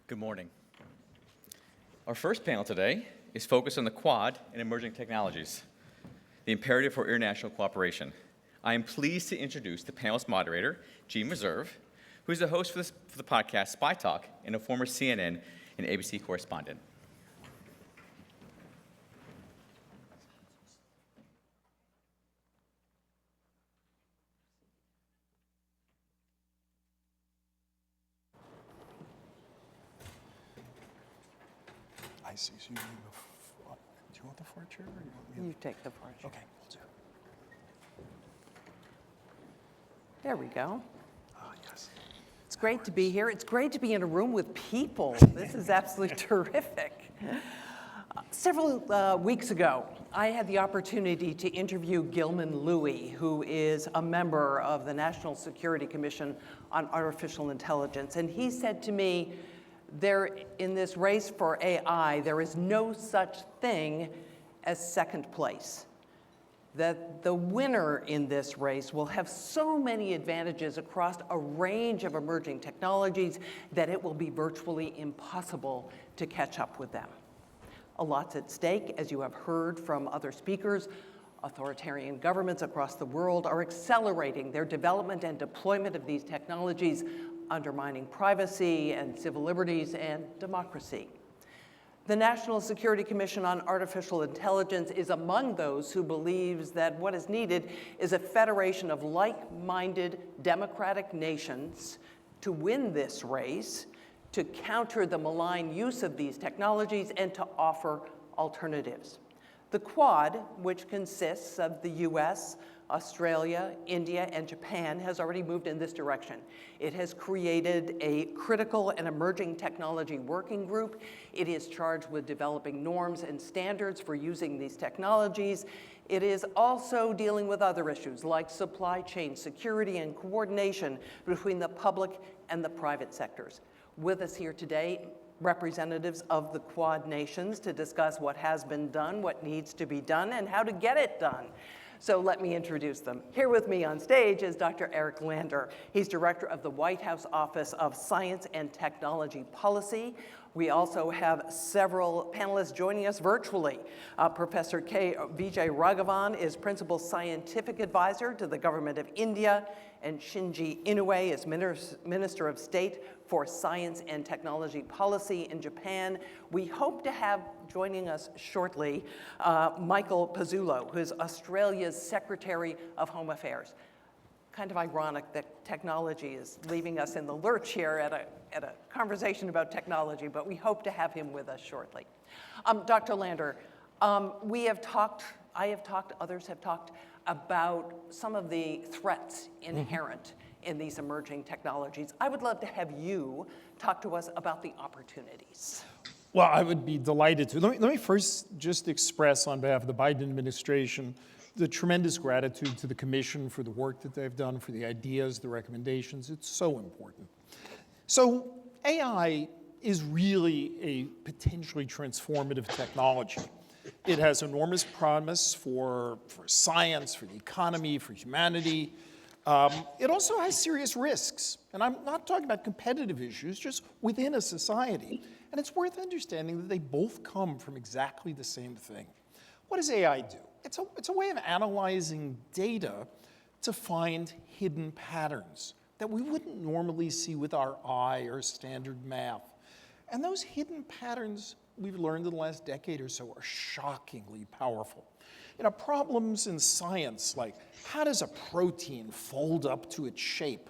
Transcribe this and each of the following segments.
Good morning. Our first panel today is focused on the Quad and emerging technologies, the imperative for international cooperation. I am pleased to introduce the panel's moderator, Jeanne Meserve, who is the host for the podcast Spytalk and a former CNN and ABC correspondent. I see. So you need do you want the floor chair? Or you want me You take the floor chair. Okay, we'll do. There we go. Yes. It's great to be here. It's great to be in a room with people. This is absolutely terrific. Several weeks ago, I had the opportunity to interview Gilman Louie, who is a member of the National Security Commission on Artificial Intelligence. And he said to me, in this race for AI, there is no such thing as second place. That the winner in this race will have so many advantages across a range of emerging technologies that it will be virtually impossible to catch up with them. A lot's at stake, as you have heard from other speakers. Authoritarian governments across the world are accelerating their development and deployment of these technologies, undermining privacy and civil liberties and democracy. The National Security Commission on Artificial Intelligence is among those who believes that what is needed is a federation of like-minded democratic nations to win this race, to counter the malign use of these technologies, and to offer alternatives. The Quad, which consists of the US, Australia, India, and Japan, has already moved in this direction. It has created a critical and emerging technology working group. It is charged with developing norms and standards for using these technologies. It is also dealing with other issues like supply chain security and coordination between the public and the private sectors. With us here today, representatives of the Quad nations to discuss what has been done, what needs to be done, and how to get it done. So let me introduce them. Here with me on stage is Dr. Eric Lander. He's director of the White House Office of Science and Technology Policy. We also have several panelists joining us virtually. Professor VijayRaghavan is principal scientific advisor to the government of India, and Shinji Inoue is Minister of State for Science and Technology Policy in Japan. We hope to have joining us shortly Michael Pezzullo, who is Australia's Secretary of Home Affairs. Kind of ironic that technology is leaving us in the lurch here at a conversation about technology, but we hope to have him with us shortly. Dr. Lander, I have talked, others have talked about some of the threats inherent in these emerging technologies. I would love to have you talk to us about the opportunities. Well, I would be delighted to. Let me first just express on behalf of the Biden administration the tremendous gratitude to the Commission for the work that they've done, for the ideas, the recommendations. It's so important. So AI is really a potentially transformative technology. It has enormous promise for science, for the economy, for humanity. It also has serious risks. And I'm not talking about competitive issues, just within a society. And it's worth understanding that they both come from exactly the same thing. What does AI do? It's a way of analyzing data to find hidden patterns that we wouldn't normally see with our eye or standard math. And those hidden patterns, we've learned in the last decade or so, are shockingly powerful. You know, problems in science like how does a protein fold up to its shape?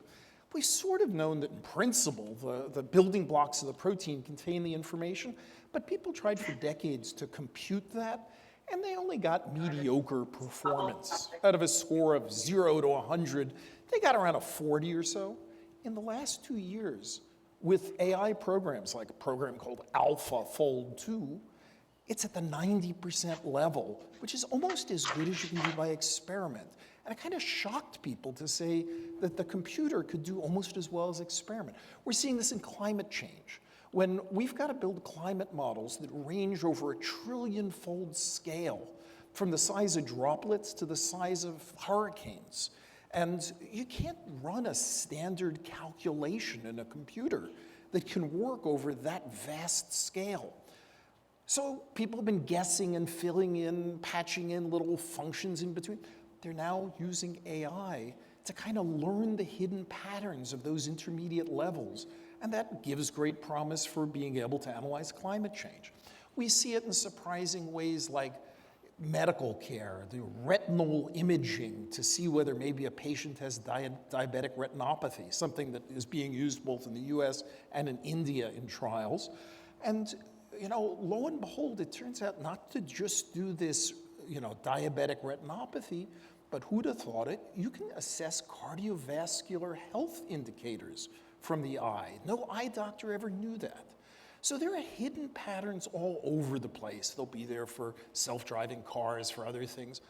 We've sort of known that in principle, the building blocks of the protein contain the information, but people tried for decades to compute that, and they only got mediocre performance. Out of a score of 0 to 100, they got around a 40 or so. In the last 2 years, with AI programs like a program called AlphaFold 2, it's at the 90% level, which is almost as good as you can do by experiment. And it kind of shocked people to say that the computer could do almost as well as experiment. We're seeing this in climate change, when we've got to build climate models that range over a trillion-fold scale, from the size of droplets to the size of hurricanes. And you can't run a standard calculation in a computer that can work over that vast scale. So people have been guessing and filling in, patching in little functions in between. They're now using AI to kind of learn the hidden patterns of those intermediate levels. And that gives great promise for being able to analyze climate change. We see it in surprising ways like medical care, the retinal imaging to see whether maybe a patient has diabetic retinopathy, something that is being used both in the US and in India in trials. And lo and behold, it turns out not to just do this, diabetic retinopathy, but who'd have thought it? You can assess cardiovascular health indicators from the eye. No eye doctor ever knew that. So there are hidden patterns all over the place. They'll be there for self-driving cars, for other things.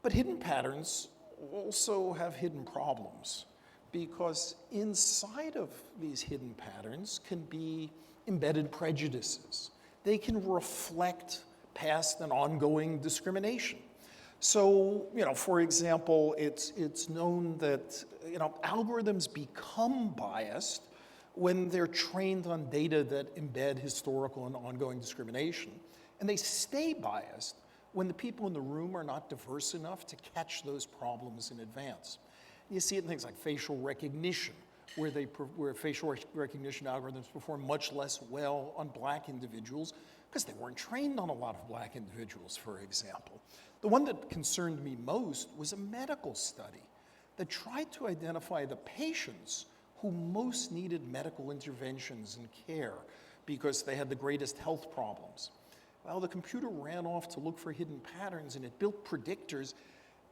But hidden patterns also have hidden problems, because inside of these hidden patterns can be embedded prejudices. They can reflect past and ongoing discrimination. So, for example, it's known that, algorithms become biased when they're trained on data that embed historical and ongoing discrimination. And they stay biased when the people in the room are not diverse enough to catch those problems in advance. You see it in things like facial recognition, where facial recognition algorithms perform much less well on Black individuals because they weren't trained on a lot of Black individuals, for example. The one that concerned me most was a medical study that tried to identify the patients who most needed medical interventions and care because they had the greatest health problems. Well, the computer ran off to look for hidden patterns, and it built predictors.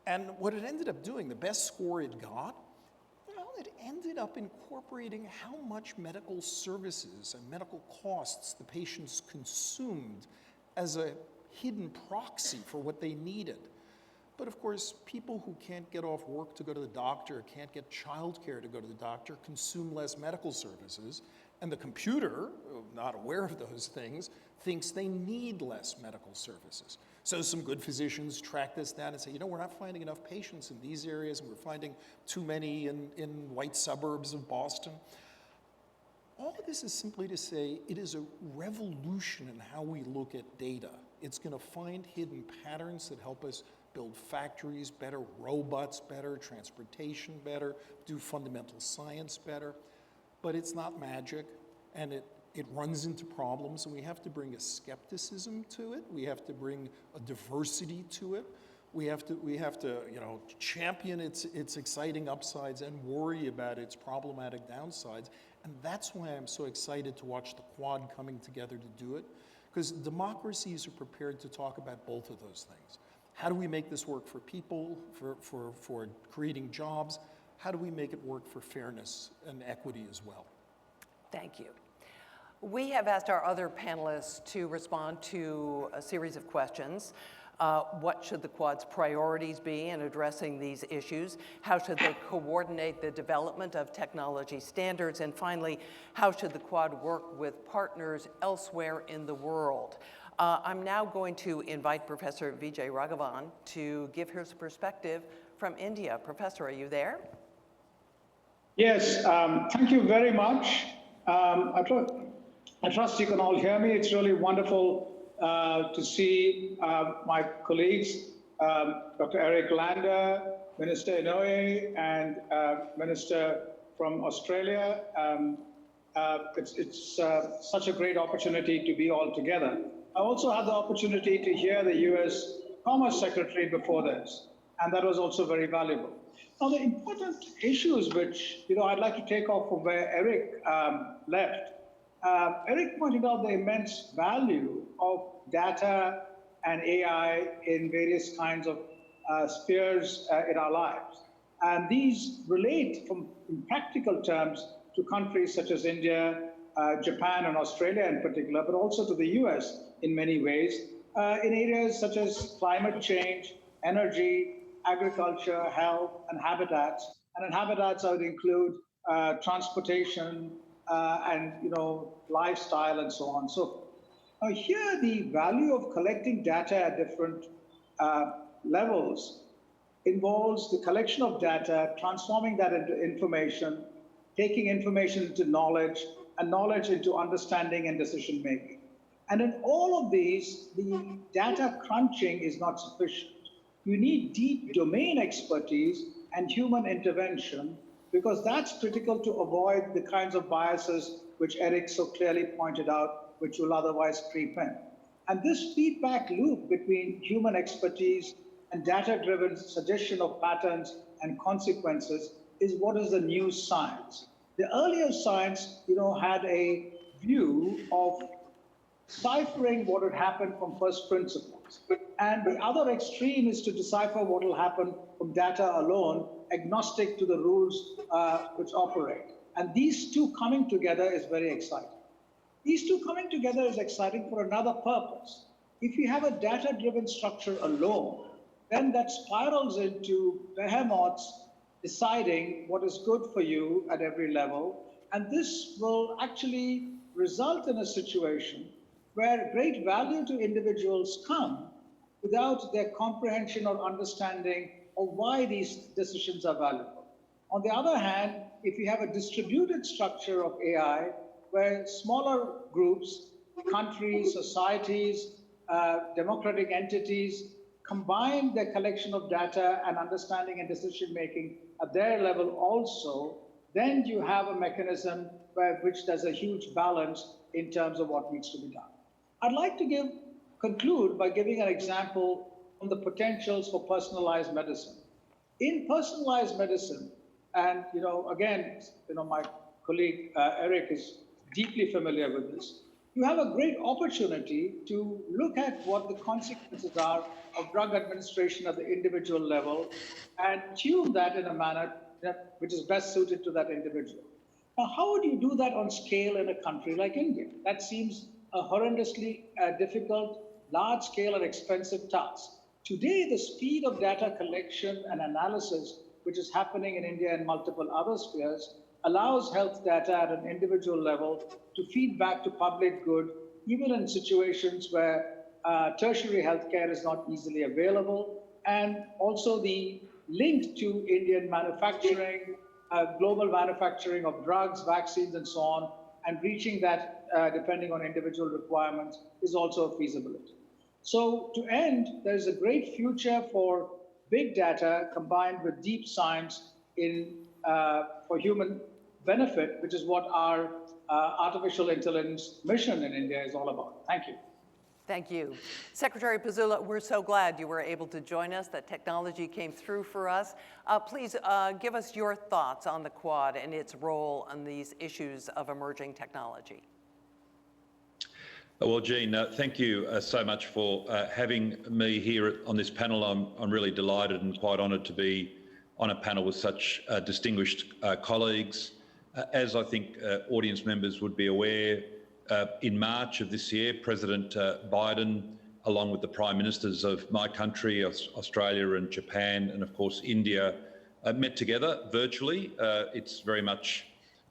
And what it ended up doing, the best score it got, it ended up incorporating how much medical services and medical costs the patients consumed as a hidden proxy for what they needed. But of course, people who can't get off work to go to the doctor, can't get childcare to go to the doctor, consume less medical services, and the computer, not aware of those things, thinks they need less medical services. So some good physicians track this down and say, we're not finding enough patients in these areas, and we're finding too many in white suburbs of Boston. All of this is simply to say it is a revolution in how we look at data. It's going to find hidden patterns that help us build factories better, robots better, transportation better, do fundamental science better. But it's not magic, and it runs into problems, and we have to bring a skepticism to it. We have to bring a diversity to it. We have to champion its exciting upsides and worry about its problematic downsides. And that's why I'm so excited to watch the Quad coming together to do it, because democracies are prepared to talk about both of those things. How do we make this work for people, for creating jobs? How do we make it work for fairness and equity as well? Thank you. We have asked our other panelists to respond to a series of questions. What should the Quad's priorities be in addressing these issues? How should they coordinate the development of technology standards? And finally, how should the Quad work with partners elsewhere in the world? I'm now going to invite Professor VijayRaghavan to give his perspective from India. Professor, are you there? Yes, thank you very much. I trust you can all hear me. It's really wonderful to see my colleagues, Dr. Eric Lander, Minister Inoue, and Minister from Australia. It's such a great opportunity to be all together. I also had the opportunity to hear the US Commerce Secretary before this, and that was also very valuable. Now, the important issues which I'd like to take off from where Eric left. Eric pointed out the immense value of data and AI in various kinds of spheres in our lives. And these relate in practical terms to countries such as India, Japan, and Australia in particular, but also to the US in many ways, in areas such as climate change, energy, agriculture, health, and habitats. And in habitats, I would include transportation and lifestyle and so on. So here, the value of collecting data at different levels involves the collection of data, transforming that into information, taking information into knowledge, and knowledge into understanding and decision making. And in all of these, the data crunching is not sufficient. You need deep domain expertise and human intervention, because that's critical to avoid the kinds of biases which Eric so clearly pointed out, which will otherwise creep in. And this feedback loop between human expertise and data-driven suggestion of patterns and consequences is what is the new science. The earlier science, had a view of ciphering what would happen from first principles. And the other extreme is to decipher what will happen from data alone, agnostic to the rules which operate. And these two coming together is very exciting. These two coming together is exciting for another purpose. If you have a data-driven structure alone, then that spirals into behemoths deciding what is good for you at every level. And this will actually result in a situation where great value to individuals come without their comprehension or understanding of why these decisions are valuable. On the other hand, if you have a distributed structure of AI, where smaller groups, countries, societies, democratic entities combine their collection of data and understanding and decision-making at their level also, then you have a mechanism by which there's a huge balance in terms of what needs to be done. I'd like to conclude by giving an example on the potentials for personalized medicine. In personalized medicine, and again, my colleague Eric is deeply familiar with this, you have a great opportunity to look at what the consequences are of drug administration at the individual level and tune that in a manner which is best suited to that individual. Now, how would you do that on scale in a country like India? That seems a horrendously difficult, large-scale and expensive task. Today, the speed of data collection and analysis, which is happening in India and multiple other spheres, allows health data at an individual level to feed back to public good, even in situations where tertiary healthcare is not easily available, and also the link to Indian manufacturing, global manufacturing of drugs, vaccines, and so on, and reaching that depending on individual requirements is also a feasibility. So to end, there's a great future for big data combined with deep science for human benefit, which is what our artificial intelligence mission in India is all about. Thank you. Thank you. Secretary Pezzullo, we're so glad you were able to join us, that technology came through for us. Please give us your thoughts on the Quad and its role on these issues of emerging technology. Well, Jeanne, thank you so much for having me here on this panel. I'm really delighted and quite honoured to be on a panel with such distinguished colleagues. As I think audience members would be aware, in March of this year, President Biden, along with the Prime Ministers of my country, Australia and Japan, and of course India, met together virtually. It's very much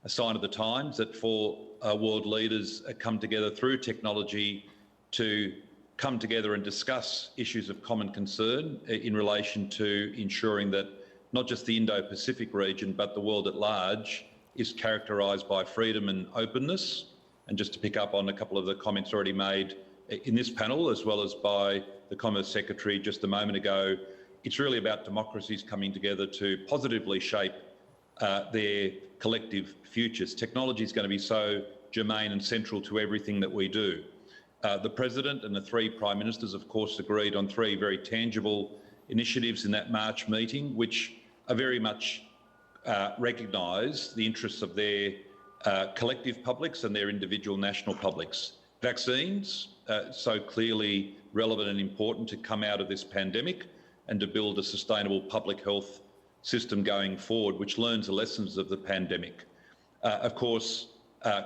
a sign of the times that four world leaders come together through technology to come together and discuss issues of common concern in relation to ensuring that not just the Indo-Pacific region, but the world at large is characterised by freedom and openness. And just to pick up on a couple of the comments already made in this panel, as well as by the Commerce Secretary just a moment ago, it's really about democracies coming together to positively shape their collective futures. Technology is going to be so germane and central to everything that we do. The President and the three Prime Ministers, of course, agreed on three very tangible initiatives in that March meeting, which are very much recognise the interests of their collective publics and their individual national publics. Vaccines, so clearly relevant and important to come out of this pandemic and to build a sustainable public health system going forward, which learns the lessons of the pandemic. Of course,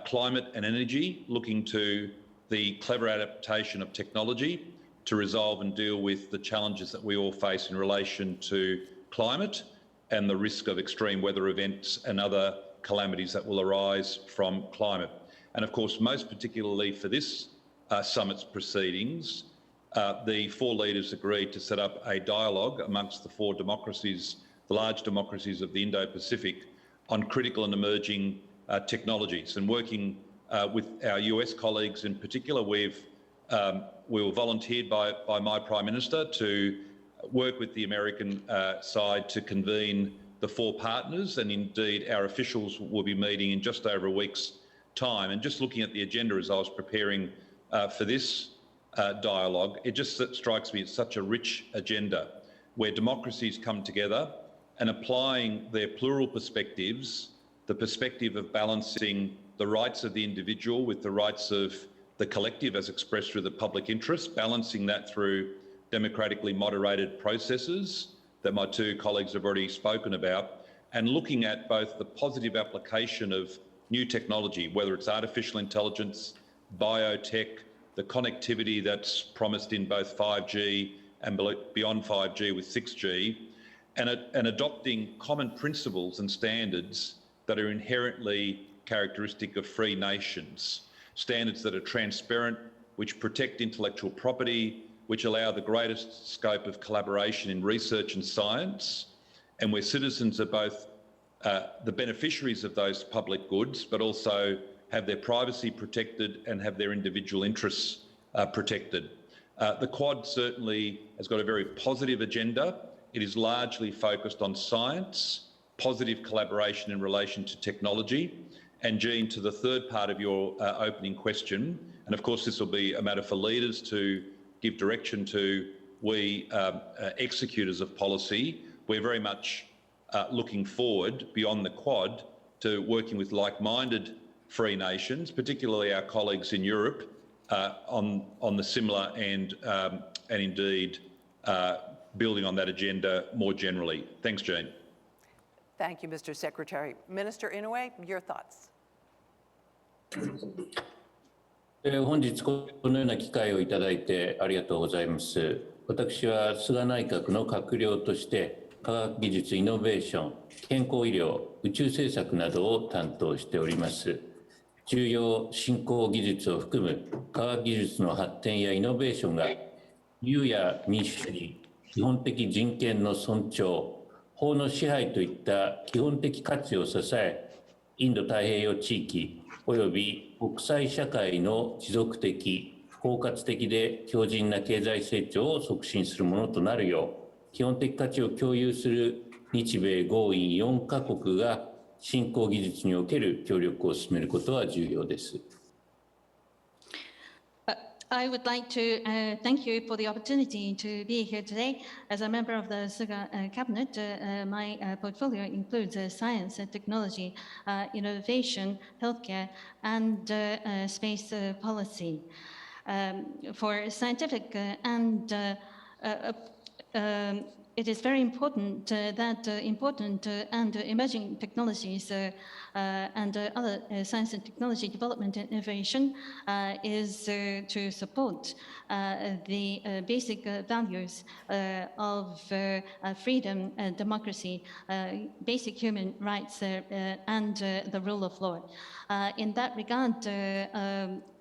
climate and energy, looking to the clever adaptation of technology to resolve and deal with the challenges that we all face in relation to climate and the risk of extreme weather events and other calamities that will arise from climate. And of course, most particularly for this summit's proceedings, the four leaders agreed to set up a dialogue amongst the four democracies, the large democracies of the Indo-Pacific, on critical and emerging technologies, and working with our US colleagues in particular. We were volunteered by my Prime Minister to work with the American side to convene the 4 partners, and indeed our officials will be meeting in just over a week's time. And just looking at the agenda as I was preparing for this dialogue, it just strikes me as such a rich agenda where democracies come together and applying their plural perspectives, the perspective of balancing the rights of the individual with the rights of the collective as expressed through the public interest, balancing that through democratically moderated processes that my 2 colleagues have already spoken about, and looking at both the positive application of new technology, whether it's artificial intelligence, biotech, the connectivity that's promised in both 5G and beyond 5G with 6G, and adopting common principles and standards that are inherently characteristic of free nations, standards that are transparent, which protect intellectual property, which allow the greatest scope of collaboration in research and science, and where citizens are both the beneficiaries of those public goods, but also have their privacy protected and have their individual interests protected. The Quad certainly has got a very positive agenda. It is largely focused on science, positive collaboration in relation to technology. And Jeanne, to the third part of your opening question, and of course this will be a matter for leaders to give direction to, we executors of policy, we're very much looking forward beyond the Quad to working with like-minded free nations, particularly our colleagues in Europe, on the similar and indeed building on that agenda more generally. Thanks, Jeanne. Thank you, Mr. Secretary. Minister Inoue, your thoughts. 本日このような機会をいただいてありがとうございます。私は菅内閣の閣僚として科学技術イノベーション、健康医療、宇宙政策などを担当しております。重要振興技術を含む科学技術の発展やイノベーションが自由や民主主義、基本的人権の尊重、法の支配といった基本的価値を支え、インド太平洋地域および国際社会の持続的、包括的で強靭な経済成長を促進するものとなるよう、基本的価値を共有する日米豪印4カ国が振興技術における協力を進めることは重要です。I would like to thank you for the opportunity to be here today. As a member of the Suga cabinet, my portfolio includes science and technology, innovation, healthcare, and space policy. For scientific and it is very important that important and emerging technologies and other science and technology development and innovation is to support the basic values of freedom, democracy, basic human rights, and the rule of law. In that regard,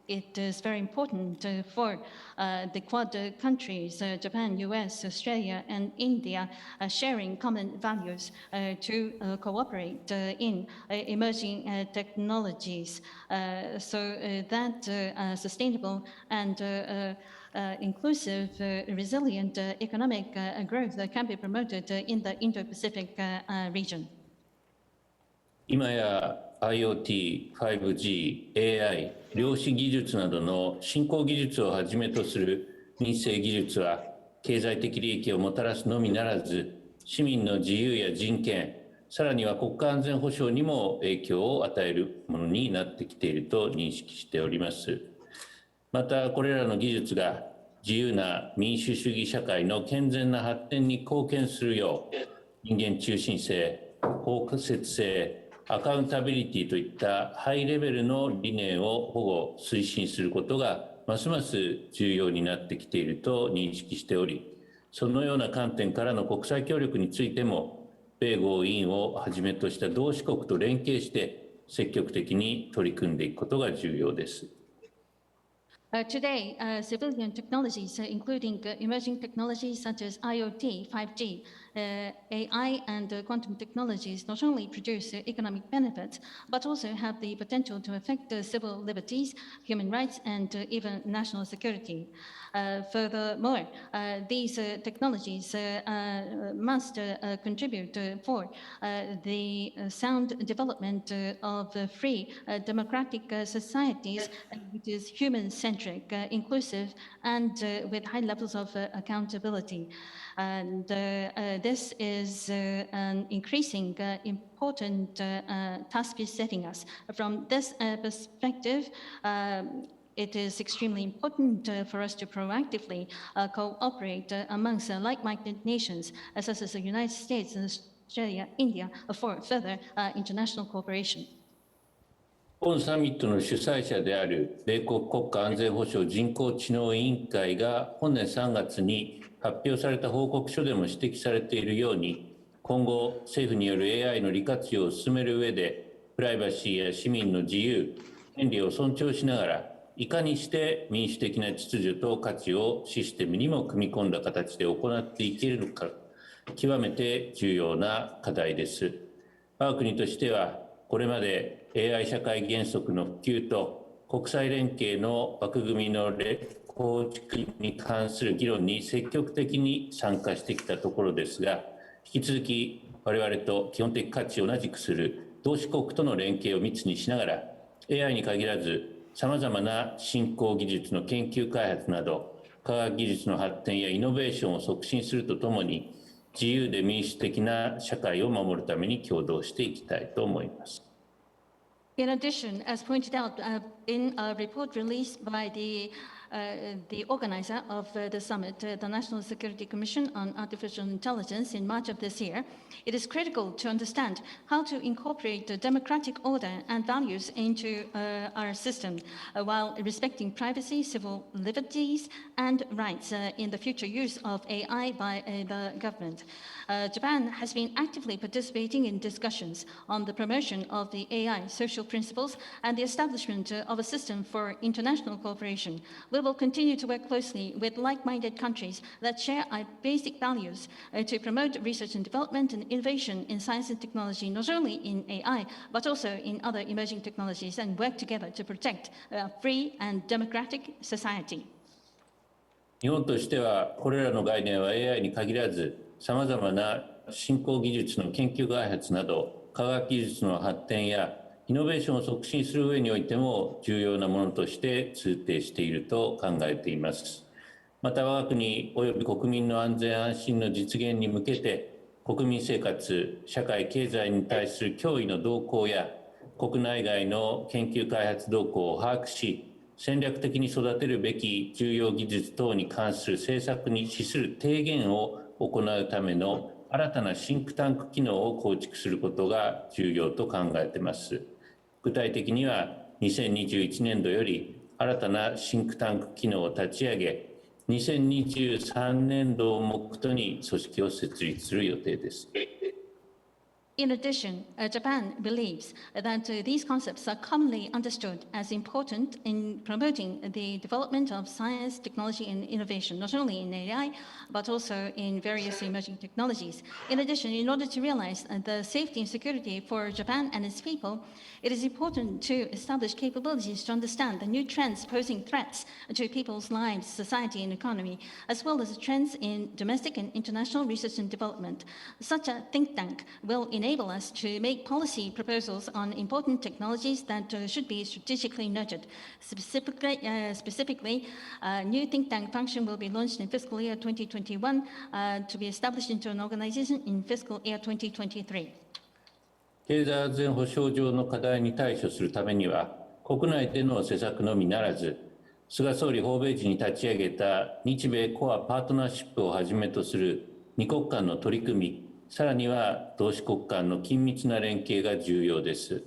it is very important for the Quad countries, Japan, US, Australia, and India, sharing common values to cooperate in emerging technologies so that sustainable and inclusive, resilient economic growth can be promoted in the Indo-Pacific region. 今や IoT、5G、AI、量子技術などの振興技術をはじめとする民生技術は経済的利益をもたらすのみならず、市民の自由や人権、さらには国家安全保障にも影響を与えるものになってきていると認識しております。また、これらの技術が自由な民主主義社会の健全な発展に貢献するよう、人間中心性、包括性、アカウンタビリティといったハイレベルの理念を保護・推進することがますます重要になってきていると認識しており、そのような観点からの国際協力についても、米豪印をはじめとした同志国と連携して積極的に取り組んでいくことが重要です。Today, civilian technologies, including emerging technologies such as IoT, 5G, AI and quantum technologies not only produce economic benefits, but also have the potential to affect civil liberties, human rights, and even national security. Furthermore, these technologies must contribute for the sound development of free democratic societies, which is human-centric, inclusive, and with high levels of accountability. And this is an increasing important task besetting us. From this perspective, it is extremely important for us to proactively cooperate amongst like-minded nations, such as the United States, Australia, India, for further international cooperation. 本サミットの主催者である米国国家安全保障人工知能委員会が本年3月に発表された報告書でも指摘されているように、今後政府による AI の利活用を進める上で、プライバシーや市民の自由、権利を尊重しながら、いかにして民主的な秩序と価値をシステムにも組み込んだ形で行っていけるか、極めて重要な課題です。我が国としては、これまで AI 社会原則の普及と国際連携の枠組みの構築に関する議論に積極的に参加してきたところですが、引き続き我々と基本的価値を同じくする同志国との連携を密にしながら、AI に限らずさまざまな新興技術の研究開発など、科学技術の発展やイノベーションを促進するとともに、自由で民主的な社会を守るために協働していきたいと思います。In addition, as pointed out in a report released by the organizer of the summit, the National Security Commission on Artificial Intelligence, in March of this year, it is critical to understand how to incorporate the democratic order and values into our system while respecting privacy, civil liberties, and rights in the future use of AI by the government. Japan has been actively participating in discussions on the promotion of the AI social principles and the establishment of a system for international cooperation. We will continue to work closely with like-minded countries that share our basic values to promote research and development and innovation in science and technology, not only in AI, but also in other emerging technologies, and work together to protect a free and democratic society. 日本としては、これらの概念は AI に限らず、さまざまな新興技術の研究開発など、科学技術の発展やイノベーションを促進する上においても重要なものとして通底していると考えています。また我が国および国民の安全安心の実現に向けて、国民生活、社会経済に対する脅威の動向や国内外の研究開発動向を把握し、戦略的に育てるべき重要技術等に関する政策に資する提言を行うための新たなシンクタンク機能を構築することが重要と考えています。具体的には2021年度より新たなシンクタンク機能を立ち上げ、2023年度を目途に組織を設立する予定です。In addition, Japan believes that these concepts are commonly understood as important in promoting the development of science, technology, and innovation, not only in AI, but also in various emerging technologies. In addition, in order to realize the safety and security for Japan and its people, it is important to establish capabilities to understand the new trends posing threats to people's lives, society, and economy, as well as trends in domestic and international research and development. Such a think tank will enable us to make policy proposals on important technologies that should be strategically nurtured. Specifically, a new think tank function will be launched in fiscal year 2021 to be established into an organization in fiscal year 2023. 経済安全保障上の課題に対処するためには、国内での施策のみならず、菅総理訪米時に立ち上げた日米コアパートナーシップをはじめとする2国間の取り組み、さらには同志国間の緊密な連携が重要です。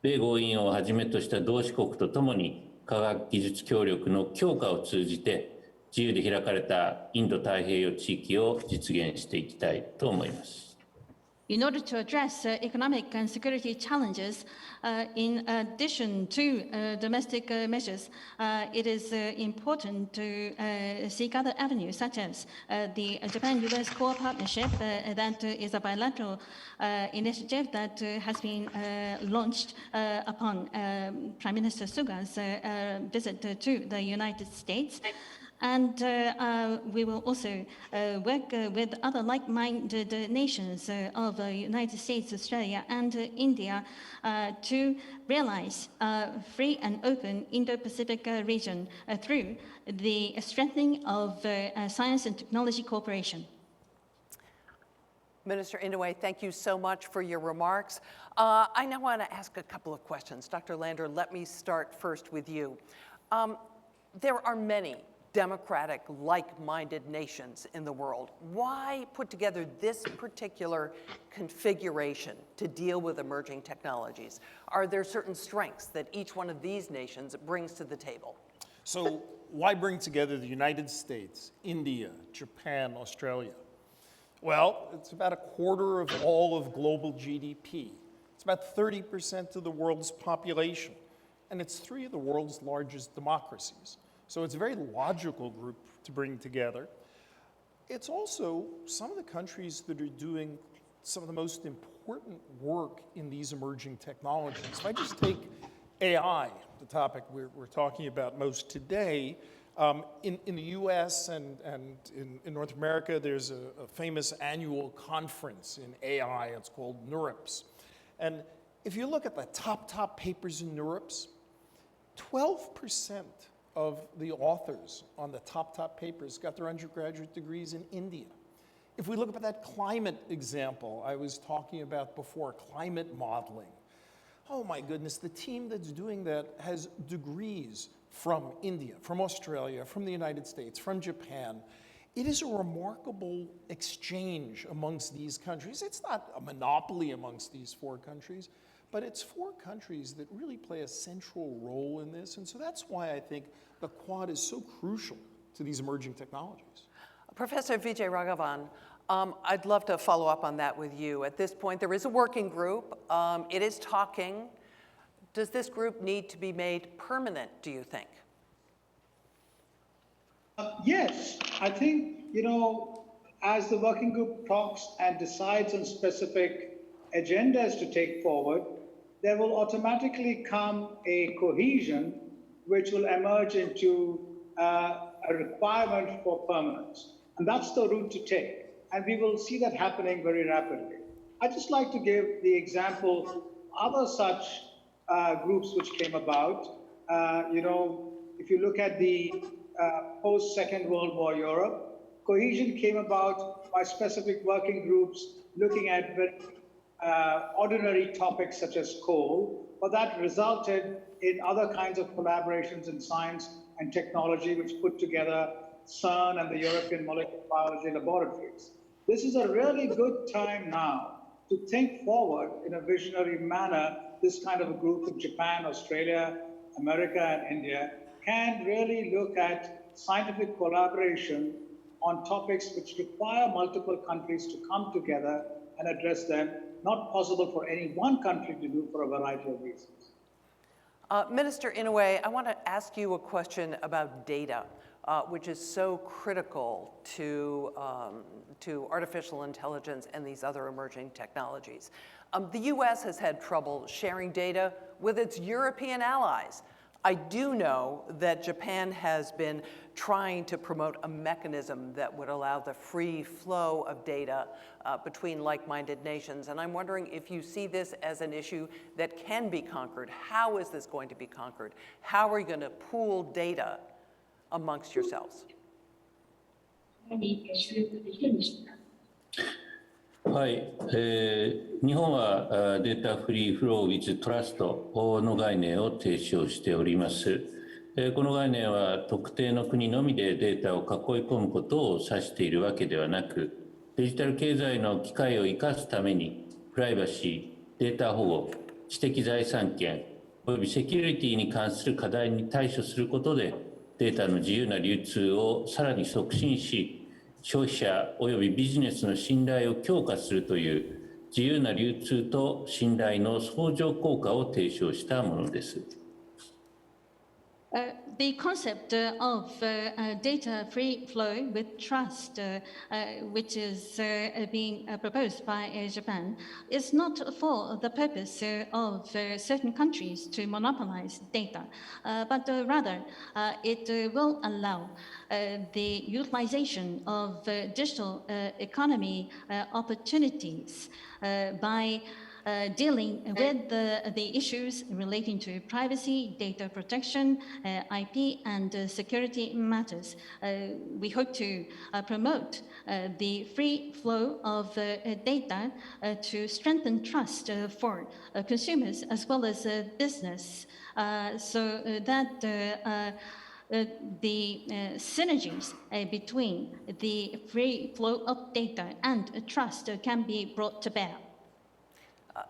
米豪印をはじめとした同志国とともに科学技術協力の強化を通じて自由で開かれたインド太平洋地域を実現していきたいと思います。In order to address economic and security challenges, in addition to domestic measures, it is important to seek other avenues, such as the Japan-US Core Partnership, that is a bilateral initiative that has been launched upon Prime Minister Suga's visit to the United States. And we will also work with other like-minded nations of the United States, Australia, and India to realize a free and open Indo-Pacific region through the strengthening of science and technology cooperation. Minister Inoue, thank you so much for your remarks. I now want to ask a couple of questions. Dr. Lander, let me start first with you. There are many democratic, like-minded nations in the world. Why put together this particular configuration to deal with emerging technologies? Are there certain strengths that each one of these nations brings to the table? So why bring together the United States, India, Japan, Australia? Well, it's about a quarter of all of global GDP. It's about 30% of the world's population. And it's 3 of the world's largest democracies. So it's a very logical group to bring together. It's also some of the countries that are doing some of the most important work in these emerging technologies. If I just take AI, the topic we're talking about most today, in the US and in North America, there's a famous annual conference in AI. It's called NeurIPS. And if you look at the top papers in NeurIPS, 12% of the authors on the top papers got their undergraduate degrees in India. If we look at that climate example I was talking about before, climate modeling, oh my goodness, the team that's doing that has degrees from India, from Australia, from the United States, from Japan. It is a remarkable exchange amongst these countries. It's not a monopoly amongst these 4 countries, but it's 4 countries that really play a central role in this. And so that's why I think the Quad is so crucial to these emerging technologies. Professor VijayRaghavan, I'd love to follow up on that with you. At this point, there is a working group. It is talking. Does this group need to be made permanent, do you think? Yes, I think, as the working group talks and decides on specific agendas to take forward, there will automatically come a cohesion which will emerge into a requirement for permanence. And that's the route to take. And we will see that happening very rapidly. I'd just like to give the example other such groups which came about. If you look at the post-Second World War Europe, cohesion came about by specific working groups looking at ordinary topics such as coal, but that resulted in other kinds of collaborations in science and technology, which put together CERN and the European Molecular Biology Laboratories. This is a really good time now to think forward in a visionary manner. This kind of a group of Japan, Australia, America, and India can really look at scientific collaboration on topics which require multiple countries to come together and address them, not possible for any one country to do for a variety of reasons. Minister Inoue, I want to ask you a question about data, which is so critical to artificial intelligence and these other emerging technologies. The US has had trouble sharing data with its European allies. I do know that Japan has been trying to promote a mechanism that would allow the free flow of data between like-minded nations. And I'm wondering if you see this as an issue that can be conquered. How is this going to be conquered? How are you going to pool data amongst yourselves? はい、日本はデータフリーフロー with トラストの概念を提唱しております。この概念は特定の国のみでデータを囲い込むことを指しているわけではなく、デジタル経済の機会を生かすためにプライバシー、データ保護、知的財産権およびセキュリティに関する課題に対処することでデータの自由な流通をさらに促進し、消費者およびビジネスの信頼を強化するという自由な流通と信頼の相乗効果を提唱したものです。The concept of data free flow with trust, which is being proposed by Japan, is not for the purpose of certain countries to monopolize data, but rather it will allow the utilization of digital economy opportunities by dealing with the issues relating to privacy, data protection, IP, and security matters. We hope to promote the free flow of data to strengthen trust for consumers as well as business, so that the synergies between the free flow of data and trust can be brought to bear.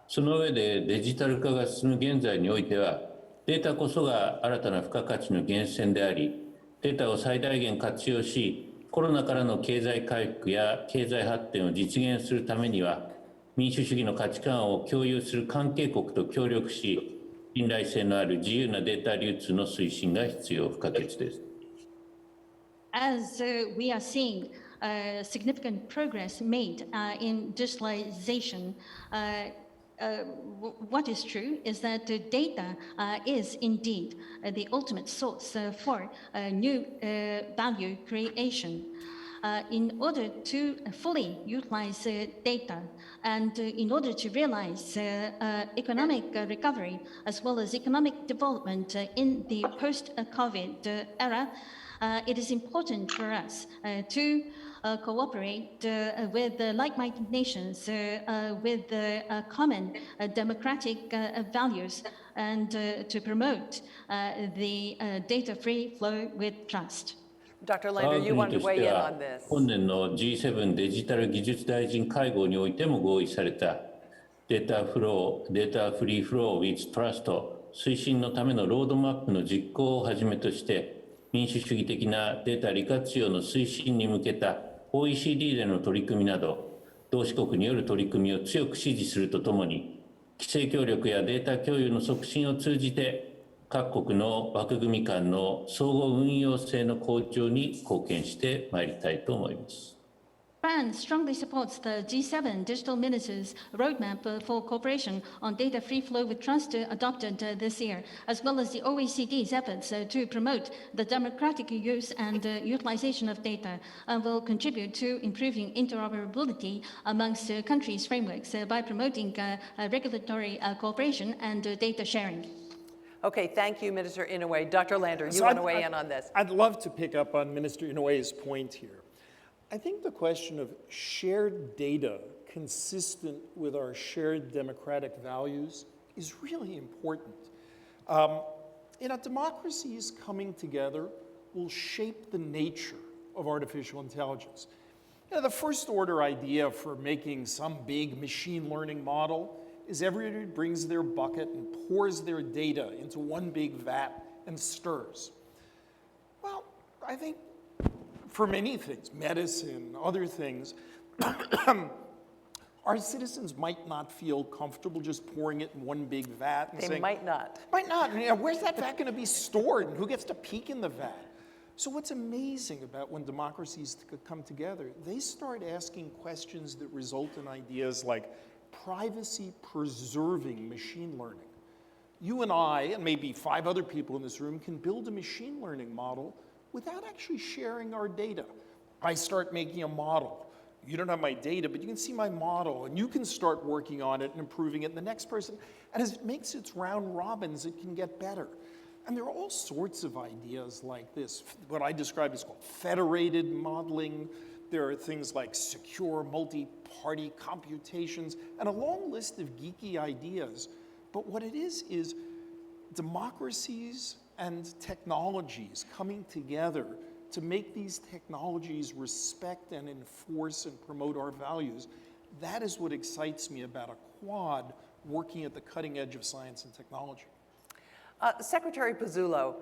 その上でデジタル化が進む現在においては、データこそが新たな付加価値の源泉であり、データを最大限活用し、コロナからの経済回復や経済発展を実現するためには、民主主義の価値観を共有する関係国と協力し、信頼性のある自由なデータ流通の推進が必要不可欠です。As we are seeing significant progress made in digitalization, what is true is that data is indeed the ultimate source for new value creation. In order to fully utilize data and in order to realize economic recovery as well as economic development in the post-COVID era, it is important for us to cooperate with like-minded nations with common democratic values and to promote the data-free flow with trust. Dr. 我 Lander, が you 国 wanted と to し weigh て in は on this. 本年の G7 デジタル技術大臣会合においても合意されたデータフリーフロー with Trust 推進のためのロードマップの実行をはじめとして民主主義的なデータ利活用の推進に向けた OECD での取り組みなど同志国による取り組みを強く支持するとともに規制協力やデータ共有の促進を通じて各国の枠組み間の相互運用性の向上に貢献してまいりたいと思います。Japan strongly supports the G7 Digital Ministers Roadmap for Cooperation on Data Free Flow with Trust adopted this year, as well as the OECD's efforts to promote the democratic use and utilization of data, and will contribute to improving interoperability amongst countries' frameworks by promoting regulatory cooperation and data sharing. Okay, thank you, Minister Inoue. Dr. Lander, you So want to weigh in on this? I'd love to pick up on Minister Inoue's point here. I think the question of shared data consistent with our shared democratic values is really important. Democracies coming together will shape the nature of artificial intelligence. The first order idea for making some big machine learning model is everybody brings their bucket and pours their data into one big vat and stirs. Well, I think for many things, medicine, other things, our citizens might not feel comfortable just pouring it in one big vat and They saying, might not. Might not. Where's that vat going to be stored? And who gets to peek in the vat? So what's amazing about when democracies come together, they start asking questions that result in ideas like privacy-preserving machine learning. You and I, and maybe 5 other people in this room, can build a machine learning model without actually sharing our data. I start making a model. You don't have my data, but you can see my model, and you can start working on it and improving it, and the next person, and as it makes its round robins, it can get better. And there are all sorts of ideas like this. What I describe is called federated modeling. There are things like secure multi-party computations, and a long list of geeky ideas. But what it is democracies and technologies coming together to make these technologies respect and enforce and promote our values. That is what excites me about a Quad working at the cutting edge of science and technology. Secretary Pezzullo,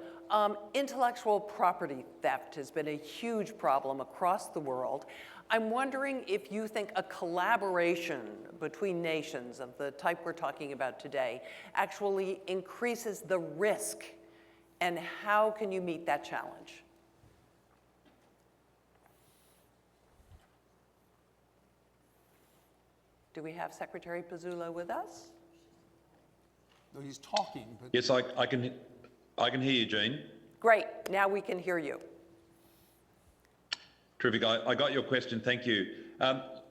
intellectual property theft has been a huge problem across the world. I'm wondering if you think a collaboration between nations of the type we're talking about today actually increases the risk, and how can you meet that challenge? Do we have Secretary Pezzullo with us? No, he's talking, but Yes, I can hear you, Jeanne. Great, now we can hear you. Terrific. I got your question. Thank you.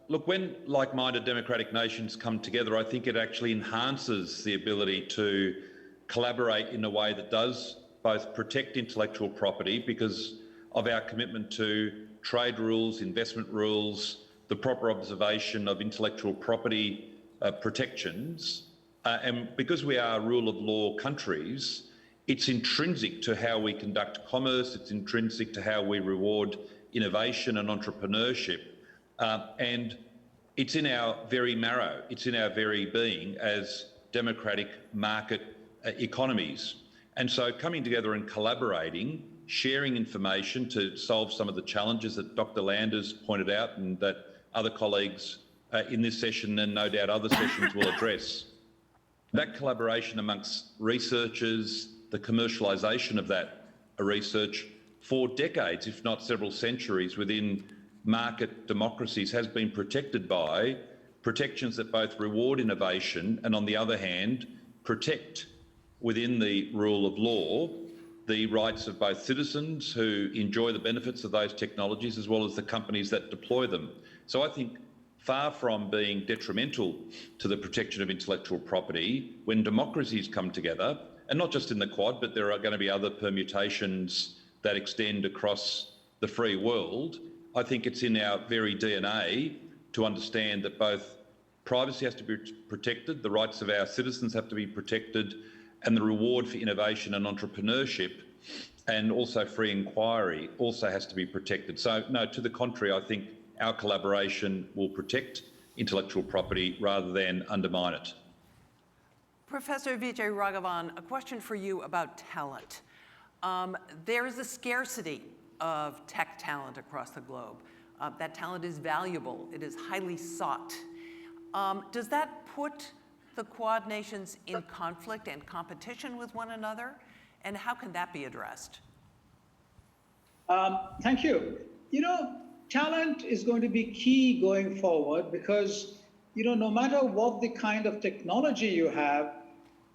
Look, when like-minded democratic nations come together, I think it actually enhances the ability to collaborate in a way that does both protect intellectual property because of our commitment to trade rules, investment rules, the proper observation of intellectual property protections. And because we are rule of law countries, it's intrinsic to how we conduct commerce, it's intrinsic to how we reward innovation and entrepreneurship. And it's in our very marrow, it's in our very being as democratic market economies. And so coming together and collaborating, sharing information to solve some of the challenges that Dr. Landers pointed out and that other colleagues in this session and no doubt other sessions will address. That collaboration amongst researchers, the commercialisation of that research for decades, if not several centuries within market democracies has been protected by protections that both reward innovation and on the other hand, protect within the rule of law the rights of both citizens who enjoy the benefits of those technologies as well as the companies that deploy them. So I think far from being detrimental to the protection of intellectual property, when democracies come together, and not just in the Quad, but there are going to be other permutations that extend across the free world, I think it's in our very DNA to understand that both privacy has to be protected, the rights of our citizens have to be protected, and the reward for innovation and entrepreneurship and also free inquiry also has to be protected. So no, to the contrary, I think our collaboration will protect intellectual property rather than undermine it. Professor VijayRaghavan, a question for you about talent. There is a scarcity of tech talent across the globe. That talent is valuable, it is highly sought. Does that put the Quad nations in conflict and competition with one another? And how can that be addressed? Thank you. You know, talent is going to be key going forward because, you know, no matter what the kind of technology you have,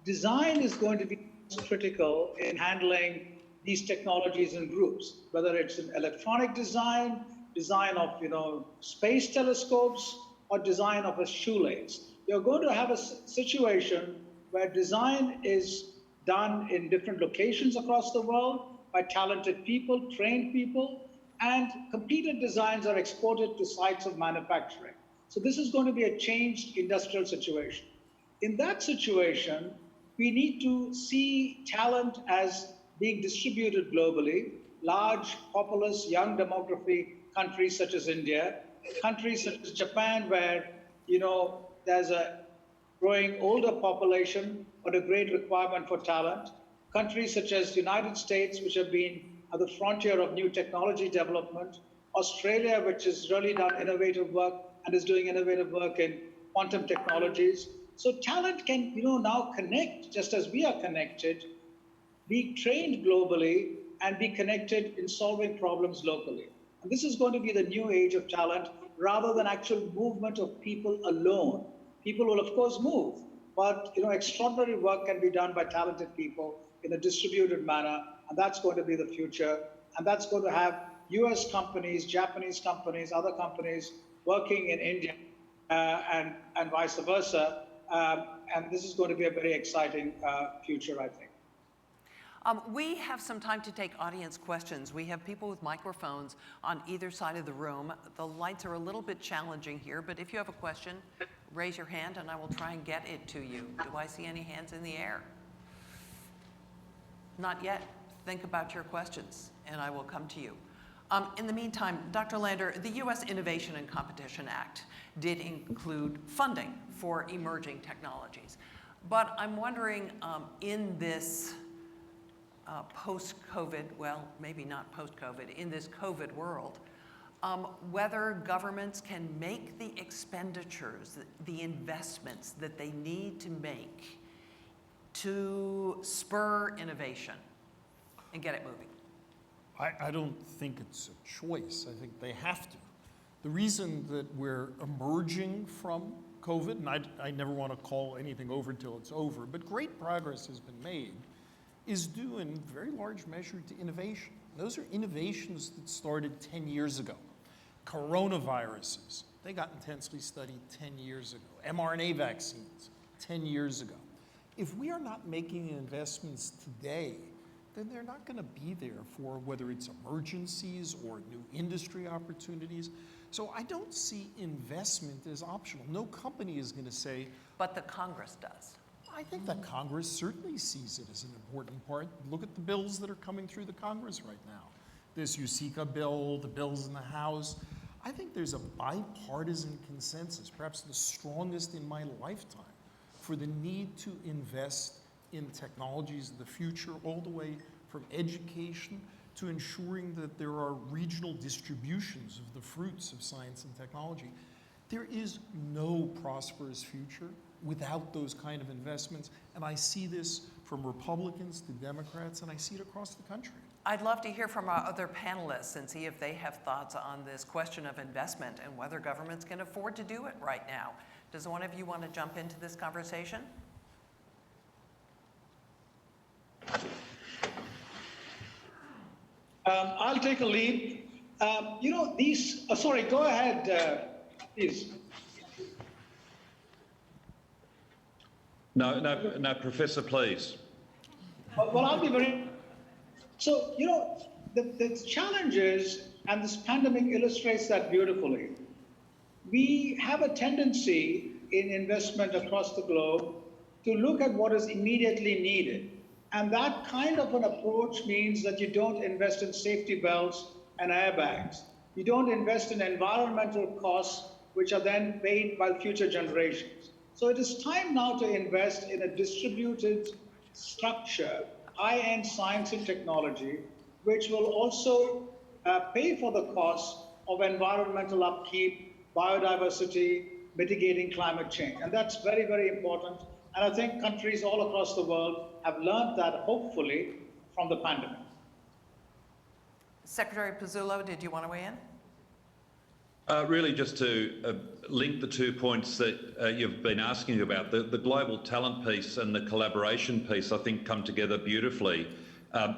design is going to be critical in handling these technologies in groups, whether it's an electronic design, design of, you know, space telescopes, or design of a shoelace. You're going to have a situation where design is done in different locations across the world by talented people, trained people, and completed designs are exported to sites of manufacturing. So this is going to be a changed industrial situation. In that situation, we need to see talent as being distributed globally, large, populous, young demography countries such as India, countries such as Japan where, you know, there's a growing older population but a great requirement for talent, countries such as the United States which have been at the frontier of new technology development, Australia which has really done innovative work and is doing innovative work in quantum technologies. So talent can, you know, now connect just as we are connected, be trained globally and be connected in solving problems locally. And this is going to be the new age of talent rather than actual movement of people alone. People will of course move, but you know, extraordinary work can be done by talented people in a distributed manner, and that's going to be the future. And that's going to have US companies, Japanese companies, other companies working in India and vice versa. And this is going to be a very exciting future, I think. We have some time to take audience questions. We have people with microphones on either side of the room. The lights are a little bit challenging here, but if you have a question, raise your hand and I will try and get it to you. Do I see any hands in the air? Not yet. Think about your questions and I will come to you. In the meantime, Dr. Lander, the US Innovation and Competition Act did include funding for emerging technologies. But I'm wondering in this post-COVID, well, maybe not post-COVID, in this COVID world, whether governments can make the expenditures, the investments that they need to make to spur innovation and get it moving. I don't think it's a choice. I think they have to. The reason that we're emerging from COVID, and I never want to call anything over till it's over, but great progress has been made, is due in very large measure to innovation. Those are innovations that started 10 years ago. Coronaviruses, they got intensely studied 10 years ago. mRNA vaccines, 10 years ago. If we are not making investments today, then they're not going to be there for whether it's emergencies or new industry opportunities. So I don't see investment as optional. No company is going to say. But the Congress does. I think that Congress certainly sees it as an important part. Look at the bills that are coming through the Congress right now. This USICA bill, the bills in the House. I think there's a bipartisan consensus, perhaps the strongest in my lifetime, for the need to invest in technologies of the future, all the way from education to ensuring that there are regional distributions of the fruits of science and technology. There is no prosperous future without those kind of investments, and I see this from Republicans to Democrats, and I see it across the country. I'd love to hear from our other panelists and see if they have thoughts on this question of investment and whether governments can afford to do it right now. Does one of you want to jump into this conversation? I'll take a lead. Sorry, go ahead, please. No, Professor, please. Well, I'll be very. So, the challenges, and this pandemic illustrates that beautifully. We have a tendency in investment across the globe to look at what is immediately needed. And that kind of an approach means that you don't invest in safety belts and airbags. You don't invest in environmental costs, which are then paid by future generations. So it is time now to invest in a distributed structure, high-end science and technology, which will also pay for the costs of environmental upkeep, biodiversity, mitigating climate change. And that's very, very important. And I think countries all across the world have learned that, hopefully, from the pandemic. Secretary Pezzullo, did you want to weigh in? Really just to link the 2 points that you've been asking about, the global talent piece and the collaboration piece, I think, come together beautifully.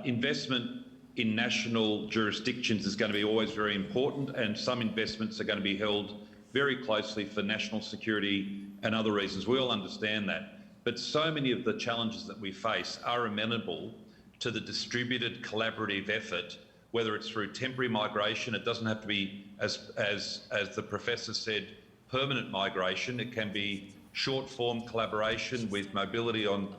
Investment in national jurisdictions is going to be always very important, and some investments are going to be held very closely for national security and other reasons. We all understand that. But so many of the challenges that we face are amenable to the distributed collaborative effort, whether it's through temporary migration. It doesn't have to be, as the professor said, permanent migration. It can be short-form collaboration with mobility on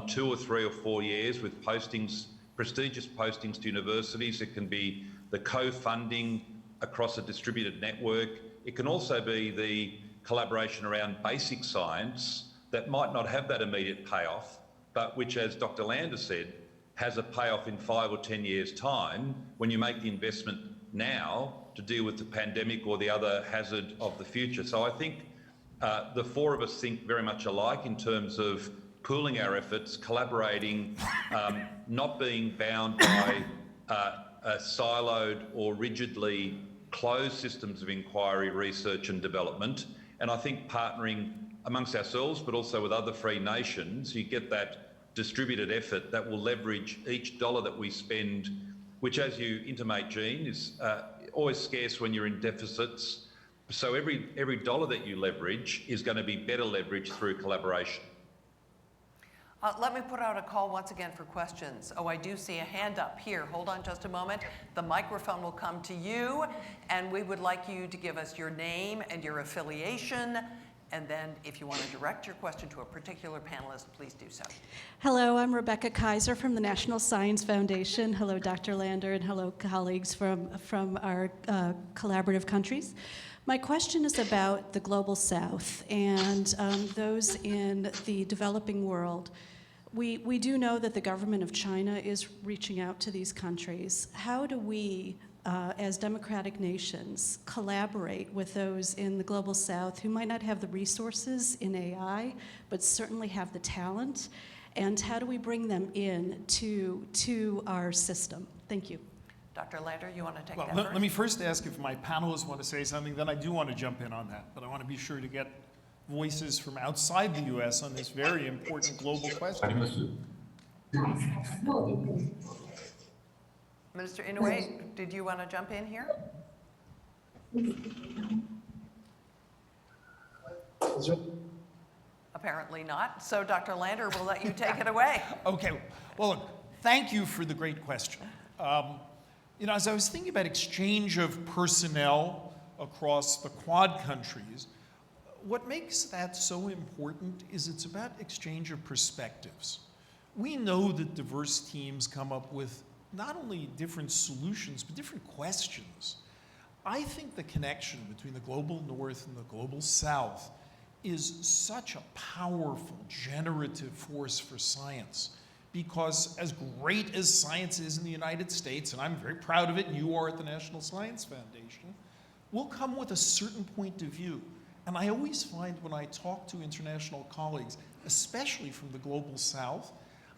2 or 3 or 4 years with postings, prestigious postings to universities. It can be the co-funding across a distributed network. It can also be the collaboration around basic science that might not have that immediate payoff, but which, as Dr. Lander said, has a payoff in 5 or 10 years' time when you make the investment now to deal with the pandemic or the other hazard of the future. So I think the four of us think very much alike in terms of pooling our efforts, collaborating, not being bound by siloed or rigidly closed systems of inquiry, research and development. And I think partnering amongst ourselves, but also with other free nations, you get that distributed effort that will leverage each dollar that we spend, which, as you intimate, Jeanne, is always scarce when you're in deficits. So every dollar that you leverage is going to be better leveraged through collaboration. Let me put out a call once again for questions. Oh, I do see a hand up here. Hold on just a moment. The microphone will come to you, and we would like you to give us your name and your affiliation. And then if you want to direct your question to a particular panelist, please do so. Hello, I'm Rebecca Kaiser from the National Science Foundation. Hello, Dr. Lander, and hello, colleagues from our collaborative countries. My question is about the Global South and those in the developing world. We do know that the government of China is reaching out to these countries. How do we, as democratic nations, collaborate with those in the global south who might not have the resources in AI, but certainly have the talent? And how do we bring them in to our system? Thank you. Dr. Lander, you want to take Well, that first? let me first ask if my panelists want to say something, then I do want to jump in on that. But I want to be sure to get voices from outside the U.S. on this very important global question. Minister Inoue, did you want to jump in here? Apparently not. So Dr. Lander, we'll let you take it away. Okay. Well, look, thank you for the great question. As I was thinking about exchange of personnel across the Quad countries, what makes that so important is it's about exchange of perspectives. We know that diverse teams come up with not only different solutions, but different questions. I think the connection between the global north and the global south is such a powerful generative force for science, because as great as science is in the United States, and I'm very proud of it, and you are at the National Science Foundation, we'll come with a certain point of view. And I always find when I talk to international colleagues, especially from the global south,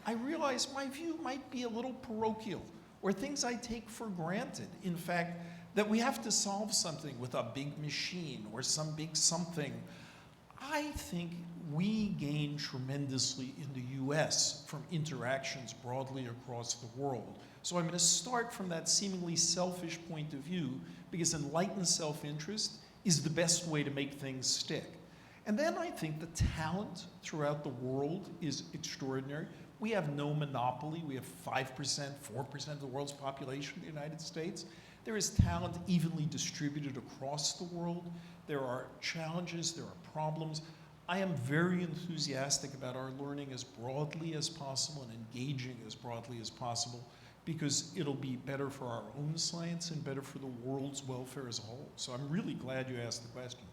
I realize my view might be a little parochial, or things I take for granted. In fact, that we have to solve something with a big machine or some big something. I think we gain tremendously in the US from interactions broadly across the world. So I'm going to start from that seemingly selfish point of view, because enlightened self-interest is the best way to make things stick. And then I think the talent throughout the world is extraordinary. We have no monopoly. We have 5%, 4% of the world's population in the United States. There is talent evenly distributed across the world. There are challenges, there are problems. I am very enthusiastic about our learning as broadly as possible and engaging as broadly as possible, because it'll be better for our own science and better for the world's welfare as a whole. So I'm really glad you asked the question.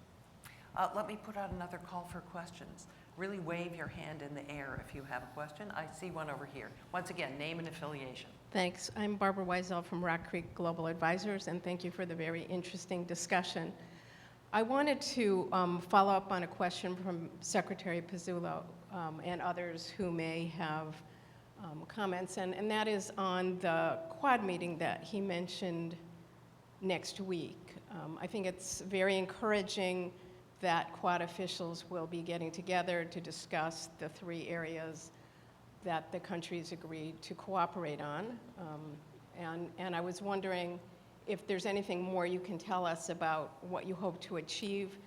Let me put out another call for questions. Really wave your hand in the air if you have a question. I see one over here. Once again, name and affiliation. Thanks. I'm Barbara Weisel from Rock Creek Global Advisors, and thank you for the very interesting discussion. I wanted to follow up on a question from Secretary Pezzullo and others who may have comments, and that is on the Quad meeting that he mentioned next week. I think it's very encouraging that Quad officials will be getting together to discuss the 3 areas that the countries agreed to cooperate on. And I was wondering if there's anything more you can tell us about what you hope to achieve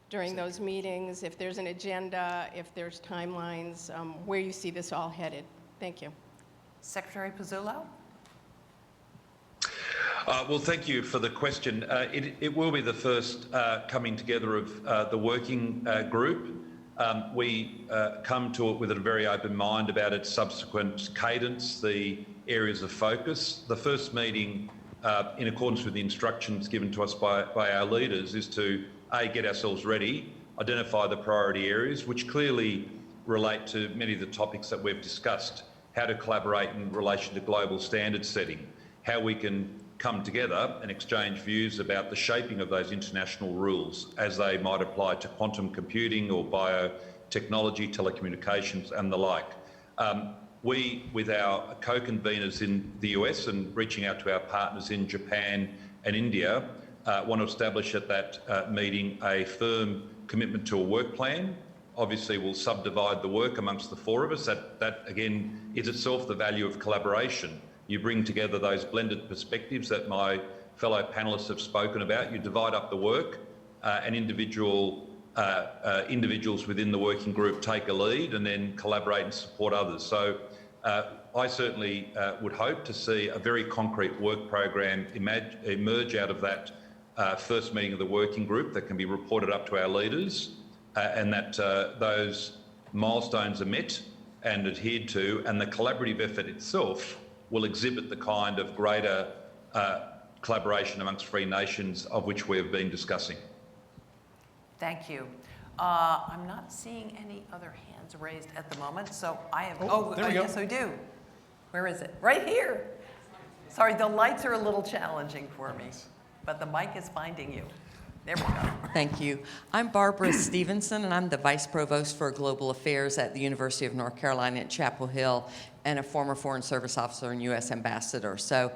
during those meetings, if there's an agenda, if there's timelines, where you see this all headed. Thank you. Secretary Pezzullo? Well, thank you for the question. It will be the first coming together of the working group. We come to it with a very open mind about its subsequent cadence, the areas of focus. The first meeting, in accordance with the instructions given to us by our leaders, is to get ourselves ready, identify the priority areas, which clearly relate to many of the topics that we've discussed: how to collaborate in relation to global standard setting, how we can come together and exchange views about the shaping of those international rules as they might apply to quantum computing or biotechnology, telecommunications and the like. We, with our co-conveners in the US and reaching out to our partners in Japan and India, want to establish at that meeting a firm commitment to a work plan. Obviously, we'll subdivide the work amongst the 4 of us. That again, is itself the value of collaboration. You bring together those blended perspectives that my fellow panellists have spoken about. You divide up the work, and individuals within the working group take a lead and then collaborate and support others. So I certainly would hope to see a very concrete work program emerge out of that first meeting of the working group that can be reported up to our leaders, and that those milestones are met and adhered to, and the collaborative effort itself will exhibit the kind of greater collaboration amongst free nations of which we have been discussing. Thank you. I'm not seeing any other hands raised at the moment, so I have, there we go. yes, I do. Where is it? Right here. Sorry, the lights are a little challenging for me, but the mic is finding you. There we go. Thank you. I'm Barbara Stevenson, and I'm the Vice Provost for Global Affairs at the University of North Carolina at Chapel Hill, and a former Foreign Service officer and U.S. Ambassador. So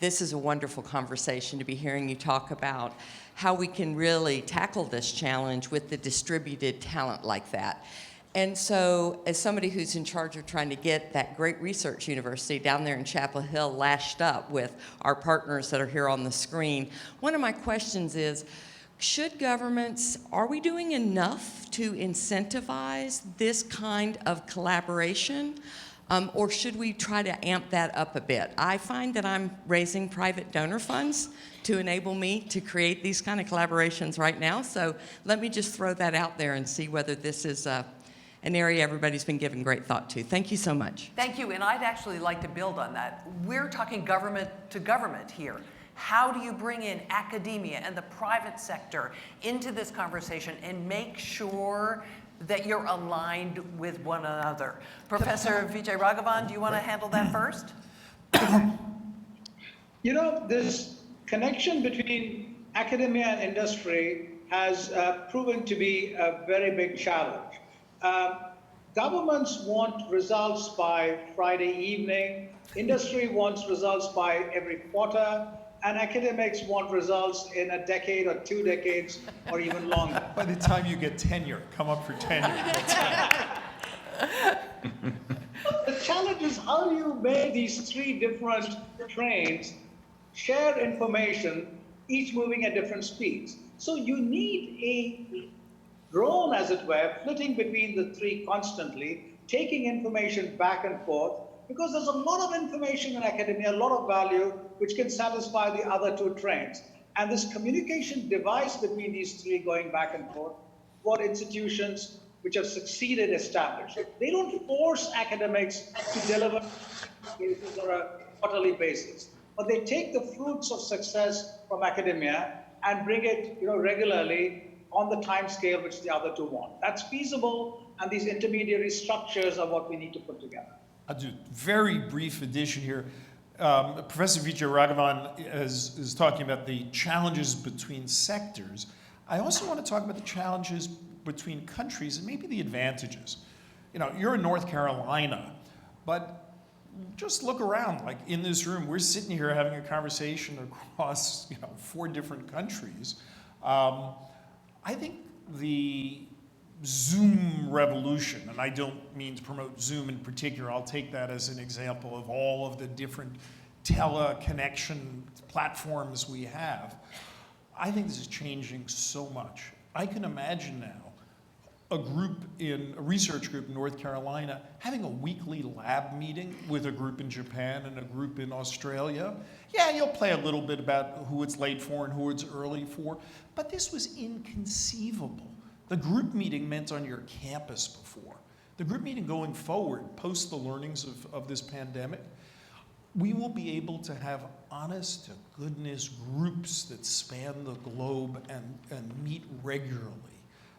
this is a wonderful conversation to be hearing you talk about how we can really tackle this challenge with the distributed talent like that. And so, as somebody who's in charge of trying to get that great research university down there in Chapel Hill lashed up with our partners that are here on the screen, one of my questions is, should governments, are we doing enough to incentivize this kind of collaboration? Or should we try to amp that up a bit? I find that I'm raising private donor funds to enable me to create these kind of collaborations right now. So let me just throw that out there and see whether this is an area everybody's been giving great thought to. Thank you so much. Thank you, and I'd actually like to build on that. We're talking government to government here. How do you bring in academia and the private sector into this conversation and make sure that you're aligned with one another? Professor VijayRaghavan, do you want to handle that first? You know, this connection between academia and industry has proven to be a very big challenge. Governments want results by Friday evening, industry wants results by every quarter, and academics want results in a decade or 2 decades or even longer. By the time you get tenure, come up for tenure. The challenge is how do you make these 3 different trains share information, each moving at different speeds? So you need a drone, as it were, flitting between the 3 constantly, taking information back and forth, because there's a lot of information in academia, a lot of value, which can satisfy the other 2 trains. And this communication device between these 3 going back and forth, what institutions which have succeeded establish. They don't force academics to deliver cases on a quarterly basis, but they take the fruits of success from academia and bring it, regularly on the time scale which the other 2 want. That's feasible, and these intermediary structures are what we need to put together. I'll do a very brief addition here. Professor VijayRaghavan is talking about the challenges between sectors. I also want to talk about the challenges between countries and maybe the advantages. You're in North Carolina, but just look around. Like in this room, we're sitting here having a conversation across 4 different countries. I think the Zoom revolution, and I don't mean to promote Zoom in particular, I'll take that as an example of all of the different teleconnection platforms we have. I think this is changing so much. I can imagine now a research group in North Carolina having a weekly lab meeting with a group in Japan and a group in Australia. Yeah, you'll play a little bit about who it's late for and who it's early for, but this was inconceivable. The group meeting meant on your campus before. The group meeting going forward, post the learnings of this pandemic, we will be able to have honest to goodness groups that span the globe and meet regularly.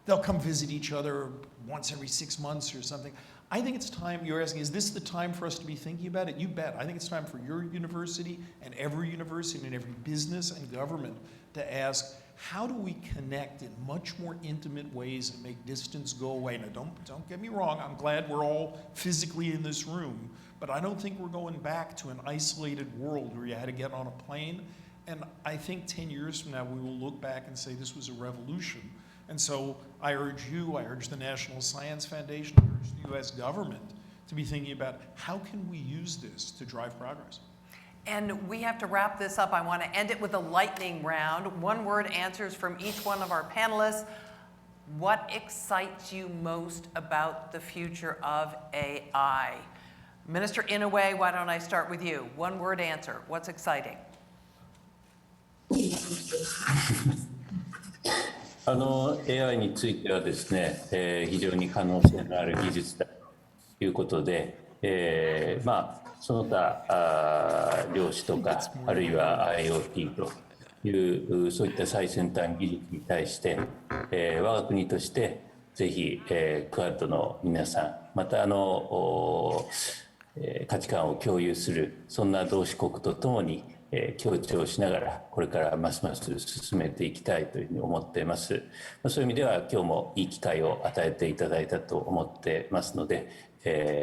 They'll come visit each other once every 6 months or something. I think it's time, you're asking, is this the time for us to be thinking about it? You bet. I think it's time for your university and every business and government to ask, how do we connect in much more intimate ways and make distance go away? Now, don't get me wrong. I'm glad we're all physically in this room, but I don't think we're going back to an isolated world where you had to get on a plane. And I think 10 years from now, we will look back and say this was a revolution. And so I urge you, I urge the National Science Foundation, I urge the US government to be thinking about how can we use this to drive progress. And we have to wrap this up. I want to end it with a lightning round. 1-word answers from each one of our panelists. What excites you most about the future of AI? Minister Inoue, why don't I start with you? 1-word answer. What's exciting? AI についてはですね、非常に可能性のある技術だということで、その他量子とかあるいは IoT というそういった最先端技術に対して、我が国としてぜひ、クアッドの皆さん、また価値観を共有する、そんな同志国とともに、協調しながら、これからますます進めていきたいというふうに思っています。そういう意味では、今日もいい機会を与えていただいたと思ってますので、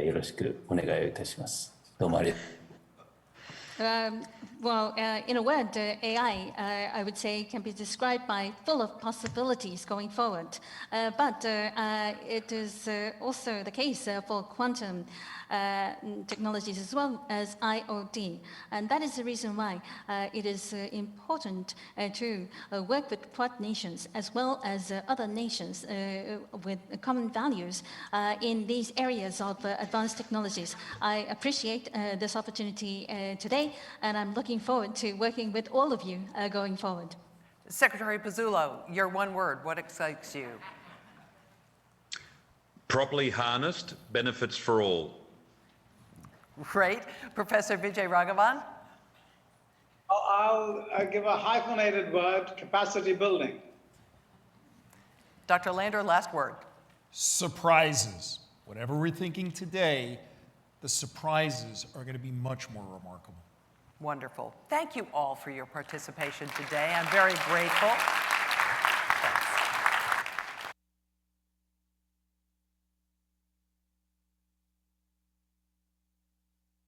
よろしくお願いをいたします。どうもありがとう。In a word, AI, I would say, can be described by full of possibilities going forward. But it is also the case for quantum technologies as well as IoT. And that is the reason why it is important to work with Quad nations as well as other nations with common values in these areas of advanced technologies. I appreciate this opportunity today, and I'm looking forward to working with all of you going forward. Secretary Pezzullo, your one word, what excites you? Properly harnessed, benefits for all. Great. Professor VijayRaghavan? I'll give a hyphenated word, capacity building. Dr. Lander, last word. Surprises. Whatever we're thinking today, the surprises are going to be much more remarkable. Wonderful. Thank you all for your participation today. I'm very grateful.